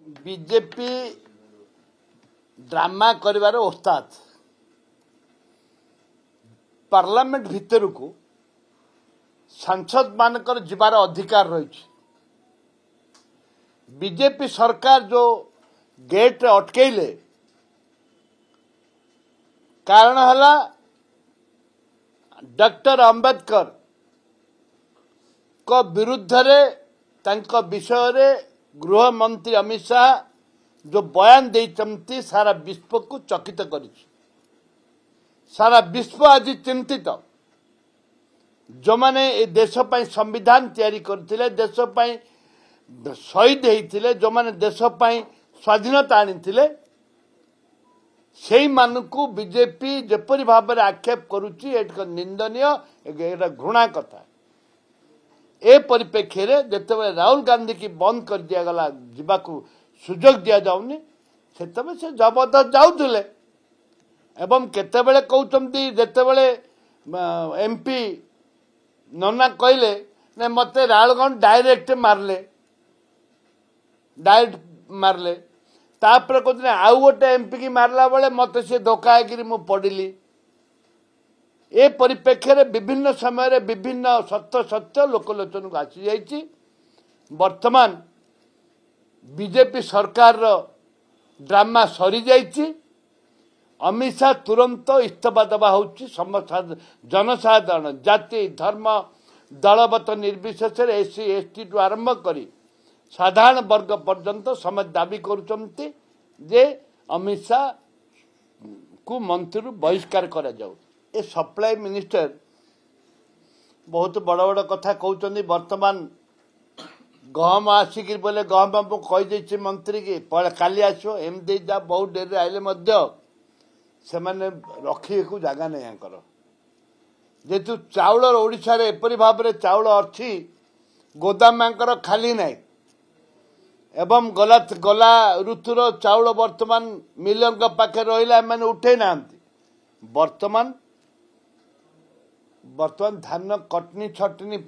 BJP drama करिवार Ostad parliament भितर को सांसद मानकर जीवार अधिकार रही। बीजेपी सरकार जो गेट अटकेले कारण हला डॉक्टर अंबेडकर को विरुद्ध रे तांको विषय रे गृह मंत्री अमित शाह जो बयान देते सारा विश्व को चकित कर सारा विश्व आज चिंतित जो माने ए देश पई संविधान तैयारी करथिले देश पई शहीद होते जो माने देश पई स्वाधीनता आनीथिले सेई मानकु बीजेपी जेपरि भाव में आक्षेप करुच्ची एक निंदनीय एक घृणा कथा। ए परिप्रेक्षी रे जेतेबेले राहुल गांधी की बंद कर दिया गला जीवाकू सुजोग दिया जाउनी सेतेबेले से जबरदस्त जाउथिले एवं केतेबेले कहउचंती जेतेबेले एमपी नन्ना कहले ने मते राहुल डायरेक्ट मारले तापर कहते आउ गोटे एमपी की मारला बेले मत से धोखा मु पड़िली। ए परिप्रेक्षी रे विभिन्न समय रे विभिन्न सत्य सत्य लोकलोचन को आसी जाइछि। वर्तमान बीजेपी सरकार रो ड्रामा सरी जाइछि। अमित शाह तुरंत इस्तीफा देवा होछि। जनसाधारण जाति धर्म दलगत निर्विशेष एससी एसटी टू आरंभ करी साधारण वर्ग पर्यंत समस्त दाबी करुचंती जे अमित शाह को मंत्री बहिष्कार करा जाऊ। ए सप्लाई मिनिस्टर बहुत बड़ बड़ कथा कहते वर्तमान गहम आसिक बोले गहम को कहीदे मंत्री की काली आसो एमती जा बहुत डेरी आइले से रखी जगह नहीं जेतु चाउल ओडिशा रे एपरी भाव में चाउल अच्छी गोदाम खाली नहीं एवं गला ऋतुर चाउल वर्तमान मिलर पाखे रहा मैंने उठे ना वर्तमान धान कटनी छटनी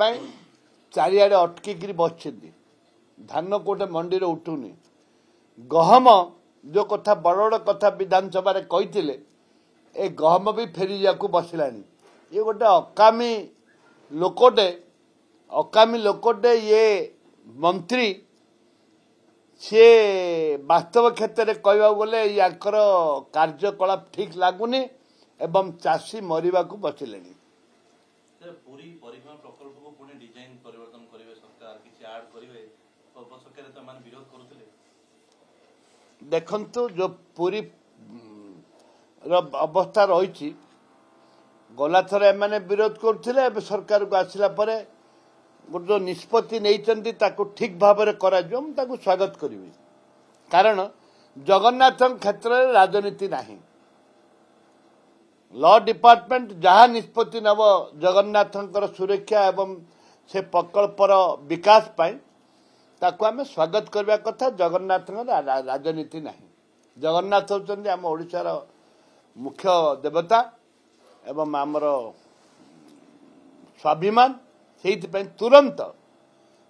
चारिआडे अटकिक बस धान कोटे मंडी रे उठुनी गहम जो कथा बड़ बड़ कथा विधानसभा कही ए गहम भी फेरी जाकू बसलानी ये गोटे अकामी लोकोटे ये मंत्री सी वास्तव क्षेत्र में कहवा गले याकर कार्यकलाप ठीक लगुनि एवं चाषी मरवा को बचले। पूरी परिवहन प्रकल्प को पुणी डिजाइन परिवर्तन करिवे सरकार किछि ऐड करिवे पक्षरे तो मान विरोध करूथिले। देखंतु जो पूरी अवस्था रही गला थर एमाने विरोध करथिले सरकार को आसिला परे गोटे जो निष्पत्ति नहीं ठीक भाव में कर स्वागत करी कारण जगन्नाथ क्षेत्र में राजनीति नहीं लॉ डिपार्टमेंट जहाँ निष्पत्ति नब जगन्नाथ सुरक्षा एवं से प्रकल्पर विकास ताकू आम स्वागत करने कथा। जगन्नाथ राजनीति नहीं जगन्नाथ होचंदी आम ओडिशार मुख्य देवता एवं आमर स्वाभिमान से तुरंत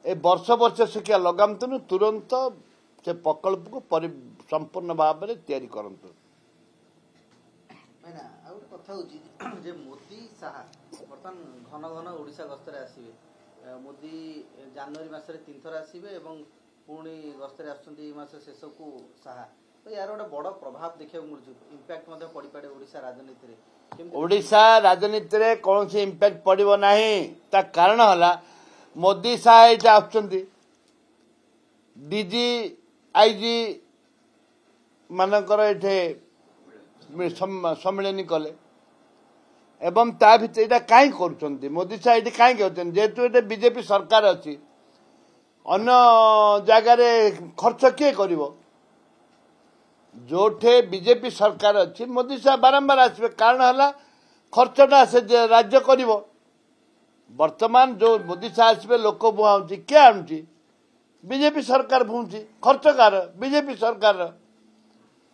ए वर्ष वर्ष शिक्षा लगामतु तुरंत से प्रकल्प को संपूर्ण भाव में तैयारी करंतु। मोदी शाह बर्तमान घन घन ओडिशा गस्तरे आसिबे मोदी जनवरी मासरे 3 थर आसिबे एवं पुणी गस्तरे आछंती मास शेष को शाह तो यार गोटे बड़ प्रभाव देखा मिलूँ इम्पैक्ट पड़ पाए ओडिशा राजनीति रे। ओडिशा राजनीति रे कौन सी इम्पैक्ट पड़ो नहीं ता कारण हला मोदी शाह ये आछंती डीजी आईजी मानकर एठे सम्मेलन कले एवं ता भीतर एटा काई करूछंती मोदी शाह ये काई कहते जेहेतु ये बीजेपी सरकार अच्छी अन्य जगार खर्च किए करिवो जोठे बीजेपी सरकार अच्छी मोदी साहब बारंबार आसवे कारण है खर्चटा से राज्य कर वर्तमान जो मोदी साहब आसवे लोक बुआऊँच क्या आणुची बीजेपी सरकार बुझी खर्चकार बीजेपी सरकार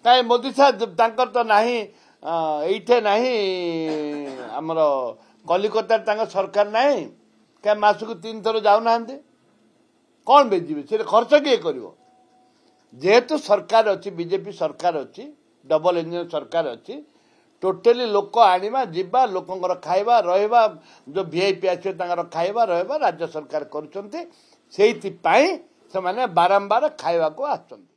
कहीं मोदी साहब तो नहीं ये नहीं आमर कलिकता सरकार नहीं क्या मासक 3 थर जाऊना कौन बेचीबे से खर्च किए कर जेहेतु सरकार अच्छी बीजेपी सरकार अच्छी डबल इंजन सरकार अच्छी टोटली लोक आनिबा जिबा लोकंकर खाइबा रहइबा जो वीआईपी आछे तांकर खाइबा रहइबा राज्य सरकार करूछंती सेहिति पाई से माने बारंबार खाइबा को आछंती।